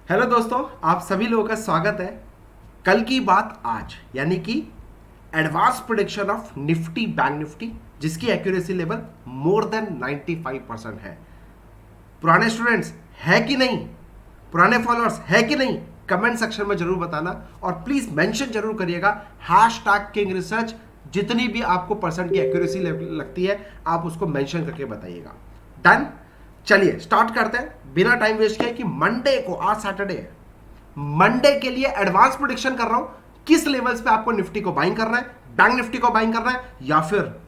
Hello दोस्तों, आप सभी लोगों का स्वागत है। कल की बात आज, यानी कि advance prediction of Nifty bank Nifty, जिसकी एक्यूरेसी लेवल मोर देन 95% है। पुराने स्टूडेंट्स है कि नहीं, पुराने फॉलोअर्स है कि नहीं, कमेंट सेक्शन में जरूर बताना और प्लीज मेंशन जरूर करिएगा #किंग रिसर्च। जितनी भी आपको परसेंट की एक्यूरेसी लगती है आप उसको मेंशन करके बताइएगा। डन। चलिए स्टार्ट करते हैं बिना टाइम वेस्ट किए कि मंडे को, आज सैटरडे है, मंडे के लिए एडवांस प्रेडिक्शन कर रहा हूं किस लेवल्स पे आपको निफ्टी को बाइंग करना है, बैंक निफ्टी को बाइंग करना है, या फिर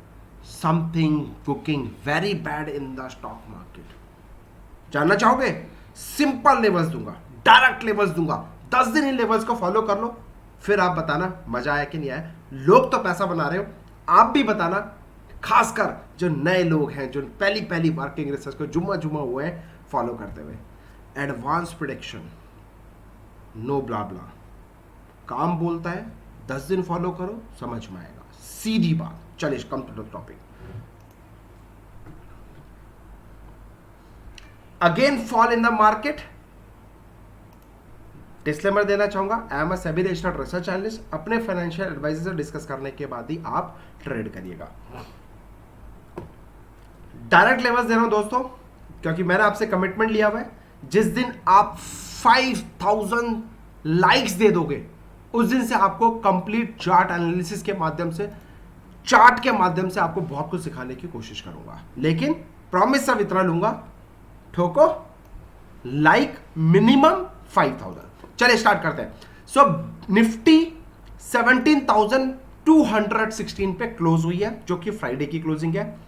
something cooking very bad in the stock market. जानना चाहोगे? सिंपल लेवल्स दूंगा, डायरेक्ट लेवल्स दूंगा, 10 दिन इन लेवल्स को फॉलो कर लो, फिर आप बताना मजा आया कि नहीं आया। लोग तो पैसा बना रहे हो, आप भी बताना, खासकर जो नए लोग हैं, जो पहली पहली बार किंग रिसर्च को जुम्मा जुम्मा हुए हैं फॉलो करते हुए। एडवांस प्रेडिक्शन, नो ब्ला ब्ला, काम बोलता है, 10 दिन फॉलो करो, समझ में आएगा, सीधी बात। चलिए come to the topic. Again fall in the market. Disclaimer देना चाहूंगा, I am a SEBI registered research analyst. अपने फाइनेंशियल एडवाइजर से डिस्कस करने के बाद ही आप ट्रेड करिएगा। डायरेक्ट लेवल्स दे रहा हूं दोस्तों, क्योंकि मैंने आपसे कमिटमेंट लिया हुआ है, जिस दिन आप 5000 लाइक्स दे दोगे उस दिन से आपको कंप्लीट चार्ट एनालिसिस के माध्यम से, चार्ट के माध्यम से आपको बहुत कुछ सिखाने की कोशिश करूंगा। लेकिन प्रॉमिस सब इतना लूंगा, ठोको लाइक मिनिमम 5000। चलिए स्टार्ट करते हैं। सो निफ्टी 17,216 पे क्लोज हुई है, जो कि फ्राइडे की क्लोजिंग है।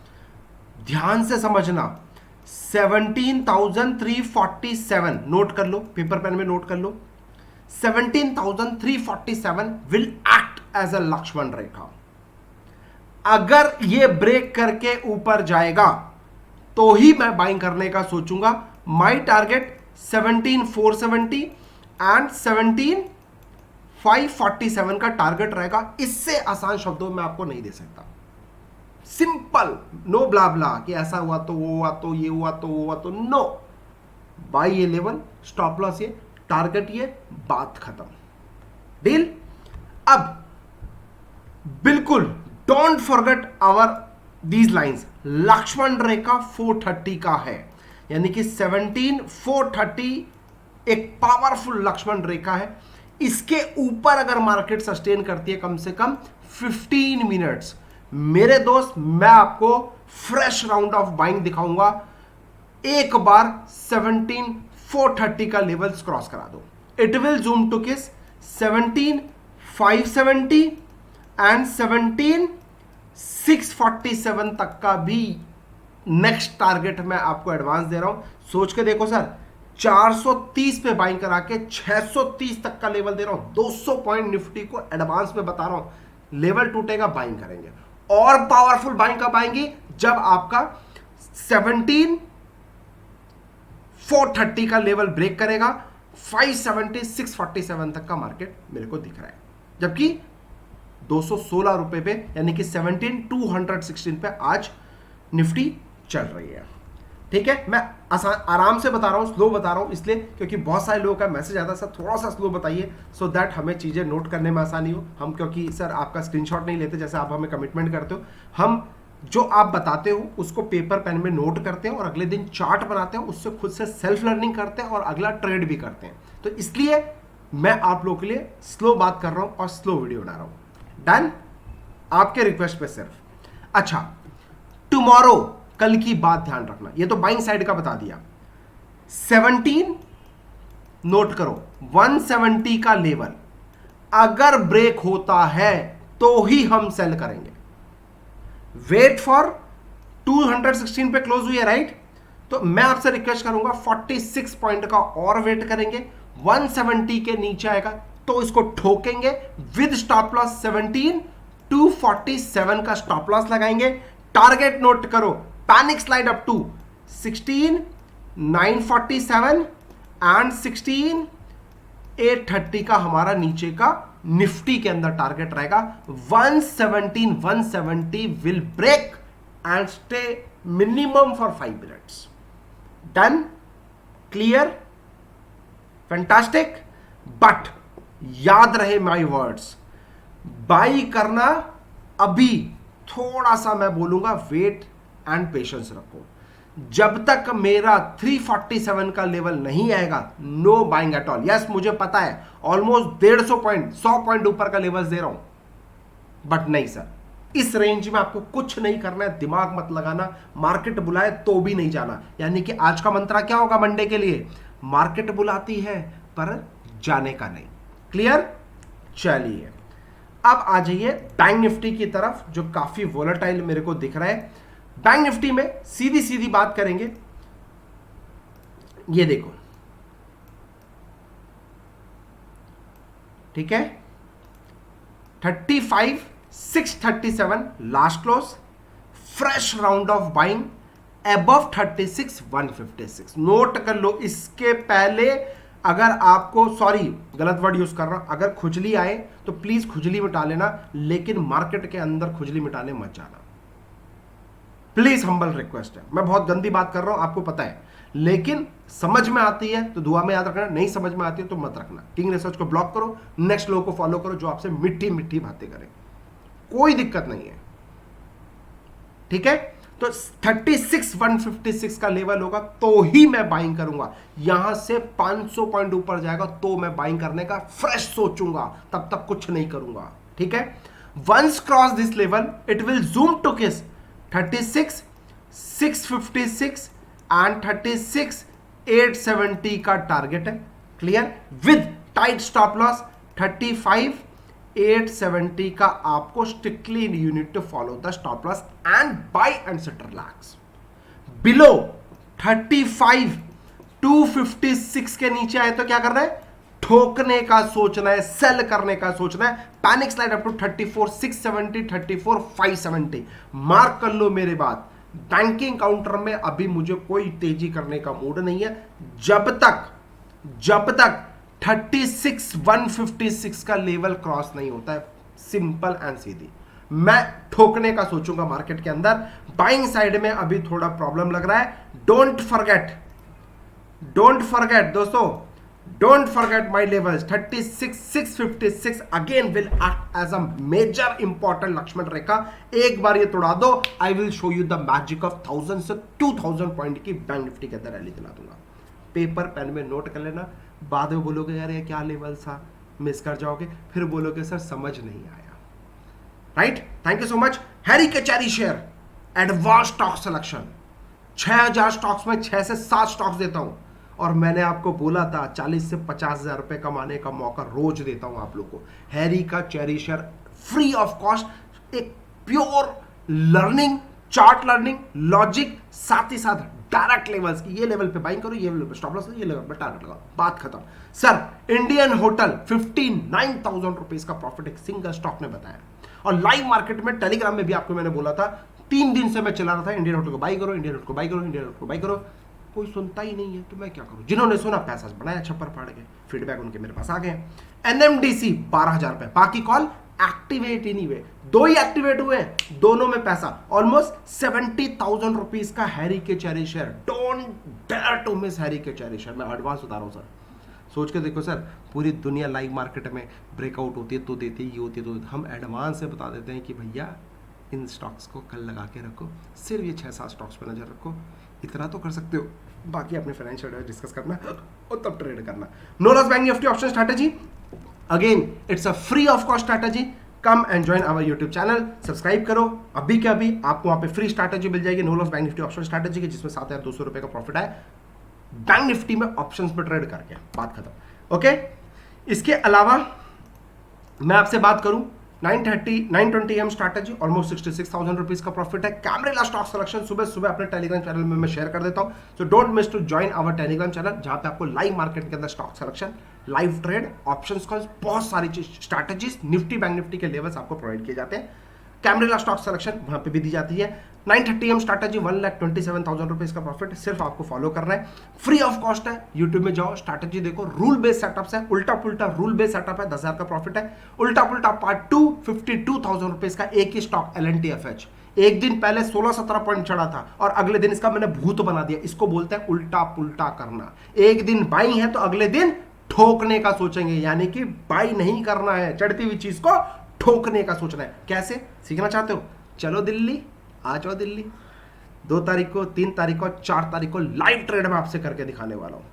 ध्यान से समझना, 17,347 नोट कर लो, पेपर पेन में नोट कर लो। 17,347 will act as a Lakshman rekha. अगर ये ब्रेक करके ऊपर जाएगा तो ही मैं बाइंग करने का सोचूंगा। माई टारगेट 17,470 एंड 17,547 का टारगेट रहेगा। इससे आसान शब्दों में आपको नहीं दे सकता। सिंपल, नो ब्ला ब्ला कि ऐसा हुआ तो वो हुआ तो ये हुआ तो वो हुआ तो, नो। बाई ये लेवल, स्टॉप लॉस ये, टारगेट ये, बात खत्म, डील। अब बिल्कुल don't forget our these lines. Lakshman rekha 430 का है, यानी कि 17,430 एक पावरफुल लक्ष्मण रेखा है। इसके ऊपर अगर मार्केट सस्टेन करती है कम से कम 15 मिनट्स, मेरे दोस्त मैं आपको फ्रेश राउंड ऑफ बाइंग दिखाऊंगा। एक बार 17,430 का लेवल्स क्रॉस करा दो, इट विल जूम टू किस 17,570 एंड 17,647 तक का भी नेक्स्ट टारगेट मैं आपको एडवांस दे रहा हूं। सोच के देखो सर, 430 पे बाइंग करा के 630 तक का लेवल दे रहा हूं। 200 पॉइंट निफ्टी को एडवांस में बता रहा हूं। लेवल टूटेगा, बाइंग करेंगे, और पावरफुल बाइंग कब आएंगी? जब आपका 17,430 का लेवल ब्रेक करेगा। 570 647 तक का मार्केट मेरे को दिख रहा है, जबकि 216 रुपए पे, यानी कि 17,216 पे आज निफ्टी चल रही है। ठीक है, मैं आराम से बता रहा हूं, स्लो बता रहा हूं, इसलिए क्योंकि बहुत सारे लोगों का मैसेज आता है, सर थोड़ा सा स्लो बताइए, सो दैट हमें चीजें नोट करने में आसानी हो। हम क्योंकि सर आपका स्क्रीनशॉट नहीं लेते जैसे आप हमें कमिटमेंट करते हो, हम जो आप बताते हो उसको पेपर पेन में नोट करते हैं और अगले दिन चार्ट बनाते हैं, उससे खुद से सेल्फ लर्निंग करते हैं और अगला ट्रेड भी करते हैं। तो इसलिए मैं आप लोगों के लिए स्लो बात कर रहा हूं और स्लो वीडियो बना रहा हूं। डन, आपके रिक्वेस्ट पे सिर्फ। अच्छा, टुमारो, कल की बात ध्यान रखना, ये तो बाइंग साइड का बता दिया। 17 नोट करो, 170 का लेवल अगर ब्रेक होता है तो ही हम सेल करेंगे। वेट फॉर 216 पे क्लोज हुई है, राइट? तो मैं आपसे रिक्वेस्ट करूंगा 46 पॉइंट का और वेट करेंगे। 170 के नीचे आएगा तो इसको ठोकेंगे विद स्टॉप लॉस 17,247 का स्टॉप लॉस लगाएंगे। टारगेट नोट करो, panic slide up to 16,947 and 16,830 का हमारा नीचे का निफ्टी के अंदर टारगेट रहेगा। 170 will break and stay minimum for 5 minutes. Done, clear? Fantastic, but याद रहे माय वर्ड्स, बाई करना अभी थोड़ा सा मैं बोलूंगा वेट एंड पेशेंस रखो। जब तक मेरा 347 का लेवल नहीं आएगा, know buying at all. Yes, मुझे पता है ऑलमोस्ट 150 पॉइंट 100 पॉइंट ऊपर का लेवल दे रहा हूं, बट नहीं सर, इस रेंज में आपको कुछ नहीं करना है, दिमाग मत लगाना, मार्केट बुलाए तो भी नहीं जाना। यानी कि आज का मंत्रा क्या होगा मंडे के लिए? मार्केट बुलाती है पर जाने का नहीं। क्लियर? चलिए अब आ जाइए बैंक निफ्टी की तरफ, जो काफी वोलेटाइल मेरे को दिख रहा है। बैंक निफ्टी में सीधी सीधी बात करेंगे, ये देखो, ठीक है, 35,637 last close, fresh round of buying above 36,156। Note कर लो, इसके पहले अगर आपको, सॉरी गलत वर्ड यूज कर रहा हूं, अगर खुजली आए तो प्लीज खुजली मिटा लेना, लेकिन मार्केट के अंदर खुजली मिटाने मत जाना, प्लीज, हम्बल रिक्वेस्ट है। मैं बहुत गंदी बात कर रहा हूं आपको पता है, लेकिन समझ में आती है तो दुआ में याद रखना, नहीं समझ में आती है तो मत रखना। किंग रिसर्च को ब्लॉक करो, नेक्स्ट लोगों को फॉलो करो जो आपसे मिट्टी मिट्टी बातें करें, कोई दिक्कत नहीं है, ठीक है। तो 36,156 का लेवल होगा तो ही मैं बाइंग करूंगा, यहां से 500 पॉइंट ऊपर जाएगा तो मैं बाइंग करने का फ्रेश सोचूंगा, तब तक कुछ नहीं करूंगा, ठीक है। Once cross this level it will zoom to किस 36,656 एंड 36,870 का टारगेट है, clear, with tight stop loss 35,870 का। आपको strictly you need to follow the stop loss and buy and set relax. Below 35,256 के नीचे आए तो क्या करना है? ठोकने का सोचना है, सेल करने का सोचना है। Panic slide up to 34,670, 34,570। Mark कर लो मेरे बात, बैंकिंग काउंटर में अभी मुझे कोई तेजी करने का मूड नहीं है जब तक 36,156 का लेवल क्रॉस नहीं होता है। सिंपल एंड सीधी, मैं ठोकने का सोचूंगा मार्केट के अंदर। बाइंग साइड में अभी थोड़ा प्रॉब्लम लग रहा है। डोंट फॉरगेट दोस्तों, don't forget my levels. 36,656 again will act as a major important Lakshman rekha. एक बार ये तोड़ा दो, I will show you the magic of 1000 से 2000 पॉइंट की बैंक निफ्टी के अंदर रैली दिला दूंगा। पेपर पेन में नोट कर लेना, बाद में बोलोगे यार ये क्या लेवल था, मिस कर जाओगे, फिर बोलोगे सर समझ नहीं आया। Right, thank you so much. Harry के cherry share advance stock selection, 6000 stocks में 6 से 7 स्टॉक्स देता हूं, और मैंने आपको बोला था 40 से 50,000 रुपए कमाने का मौका रोज देता हूं आप लोग को। हैरी का cherry share free of cost, एक pure learning, chart learning, logic, साथ ही साथ डायरेक्ट लेवल्स की। ये लेवल पे बाइंग करो, ये लेवल पे स्टॉप लॉस, ये लेवल पे टारगेट लगाओ, बात खत्म। सर इंडियन होटल 59,000 रुपीज का प्रॉफिट एक सिंगल स्टॉक ने बताया, और लाइव मार्केट में टेलीग्राम में भी आपको मैंने बोला था, 3 दिन से मैं चला रहा था इंडियन होटल को बाई करो, इंडियन होटल को बाई करो, इंडियन होटल को बाई करो, कोई सुनता ही नहीं है, तो मैं क्या करूं। जिन्होंने सुना पैसा बनाया छप्पर फाड़ के, फीडबैक उनके मेरे पास आ गए। एनएमडीसी 12,000 रुपए, बाकी कॉल एक्टिवेट ही नहीं हुए, 2 ही एक्टिवेट हुए, दोनों में पैसा ऑलमोस्ट 70,000 रुपीज का हैरी के चेरी share. Don't dare to miss हैरी के चेरी शेयर। मैं एडवांस बता रहा हूं सर, सोच के देखो सर, पूरी दुनिया लाइव मार्केट में ब्रेकआउट होती है तो देती है, ये होती है तो हम एडवांस से बता देते हैं कि भैया इन स्टॉक्स को कल लगा के रखो, सिर्फ ये 6-7 स्टॉक्स पे नजर रखो, इतना तो कर सकते हो, बाकी अपने फाइनेंशियल डिस्कस करना और तब ट्रेड करना। No loss bank Nifty option strategy, again it's a free of cost strategy. Come and join our YouTube channel, subscribe करो अभी के अभी, आपको वहां पे फ्री स्ट्रैटेजी मिल जाएगी no loss bank Nifty option strategy की, जिसमें 7,200 रुपए का प्रॉफिट है बैंक निफ्टी में ऑप्शंस पे ट्रेड करके, बात खत्म। ओके, इसके अलावा मैं आपसे बात करूं 920 एम स्ट्रैटेजी, ऑलमोस्ट 66,000 रुपीज का प्रॉफिट है। कैमरेला स्टॉक सिलेक्शन सुबह सुबह अपने टेलीग्राम चैनल में मैं शेयर कर देता हूं, so don't miss to join our Telegram channel, जहां पे आपको लाइव मार्केट के अंदर stock selection, live trade, options calls, बहुत सारी स्ट्रैटेजीज, निफ्टी बैंक निफ्टी के लेवल्स आपको प्रोवाइड किए जाते हैं। कैमरेला स्टॉक सिलेक्शन वहां पे भी दी जाती है। 930 एम स्ट्रैटेजी 1,27,000 रुपीज का प्रॉफिट, सिर्फ आपको फॉलो करना है, फ्री ऑफ कॉस्ट है। यूट्यूब में जाओ, स्ट्रैटेजी देखो, रूल बेस्ड सेटअप्स है, उल्टा पुल्टा रूल बेस्ड सेटअप है, 10,000 का प्रॉफिट है। उल्टा पुल्टा पार्ट 2 52,000 रुपीज का एक ही स्टॉक LNTFH, एक दिन पहले 16-17 पॉइंट चढ़ा था और अगले दिन इसका मैंने भूत बना दिया, इसको बोलते हैं उल्टा पुल्टा करना। एक दिन बाई है तो अगले दिन ठोकने का सोचेंगे, यानी कि बाई नहीं करना है, चढ़ती हुई चीज को ठोकने का सोचना है। कैसे सीखना चाहते हो? चलो दिल्ली, आ जाओ दिल्ली। 2 तारीख को, 3 तारीख को, 4 तारीख को लाइव ट्रेड में आपसे करके दिखाने वाला हूं।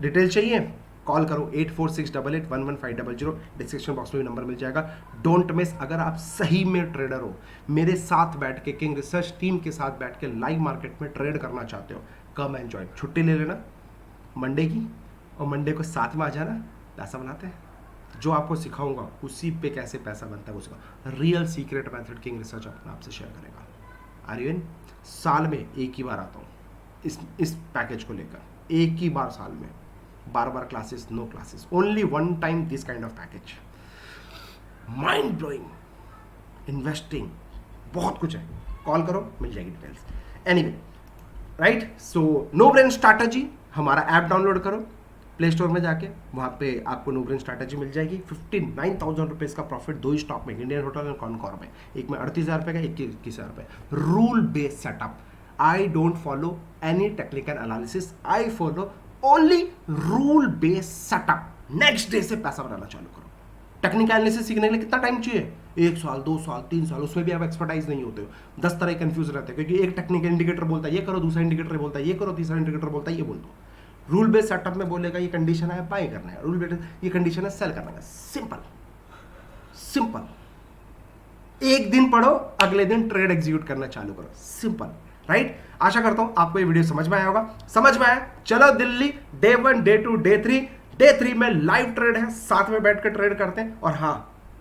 डिटेल चाहिए? कॉल करो 8468811500, डिस्क्रिप्शन बॉक्स में भी नंबर मिल जाएगा। Don't miss. अगर आप सही में ट्रेडर हो, मेरे साथ बैठ के, किंग रिसर्च टीम के साथ बैठ के लाइव मार्केट में ट्रेड करना चाहते हो, कम एंड जॉइन। छुट्टी ले लेना मंडे की, और मंडे को साथ में आ जाना। पैसा बनाते हैं, जो आपको सिखाऊंगा उसी पे कैसे पैसा बनता है उसका real secret method king research अपने आपसे शेयर करेगा। आर्यन साल में एक ही बार आता हूँ इस पैकेज को लेकर, एक ही बार साल में, बार classes, no classes, only one time this kind of package. Mind blowing, investing, बहुत कुछ है। कॉल करो, मिल जाएगी details. Anyway, right, so no brain strategy, हमारा ऐप डाउनलोड करो प्ले स्टोर में जाके, वहाँ पे आपको नो ब्रेन स्ट्रैटेजी मिल जाएगी। 59,000 रुपीज़ का प्रॉफिट 2 स्टॉक में, इंडियन होटल एंड कॉनकॉर में, एक में 38,000 रुपये का, एक 21,000 रुपये। Rule based setup. I don't follow any technical analysis, I follow only rule based setup. Next day से पैसा बनाना चालू करो। टेक्निकल एनालिसिस सीखने के लिए कितना टाइम चाहिए? 1 साल, 2 साल, 3 साल, उसमें भी आप एक्सपर्टाइज नहीं होते हो। 10 तरह कंफ्यूज रहते हैं, क्योंकि एक टेक्निकल इंडिकेटर बोलता है ये करो, दूसरा इंडिकेटर बोलता है ये करो, तीसरा इंडिकेटर बोलता है ये बोल दो। रूल बेस्ड सेटअप में बोलेगा ये कंडीशन है बाय करना है, रूल बेस्ड ये कंडीशन है सेल करना है। Simple simple. एक दिन पढ़ो, अगले दिन ट्रेड एग्जीक्यूट करना चालू करो। Simple, right? आशा करता हूं आपको ये वीडियो समझ में आया होगा। समझ में आया? चलो Delhi, day 1, day 2, day 3। Day 3 में लाइव ट्रेड है, साथ में बैठ कर ट्रेड करते हैं। और हाँ,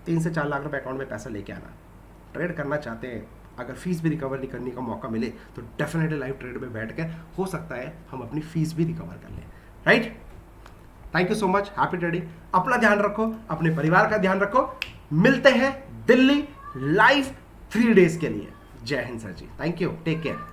3 से 4 लाख रुपए अकाउंट में पैसा लेके आना। ट्रेड करना चाहते हैं, अगर फीस भी रिकवर नहीं करने का मौका मिले तो डेफिनेटली लाइव ट्रेड में बैठ कर हो सकता है हम अपनी फीस भी रिकवर कर लें, right? Thank you so much, happy trading. अपना ध्यान रखो, अपने परिवार का ध्यान रखो। मिलते हैं दिल्ली लाइव 3 डेज के लिए। जय हिंद सर जी, थैंक यू, टेक केयर।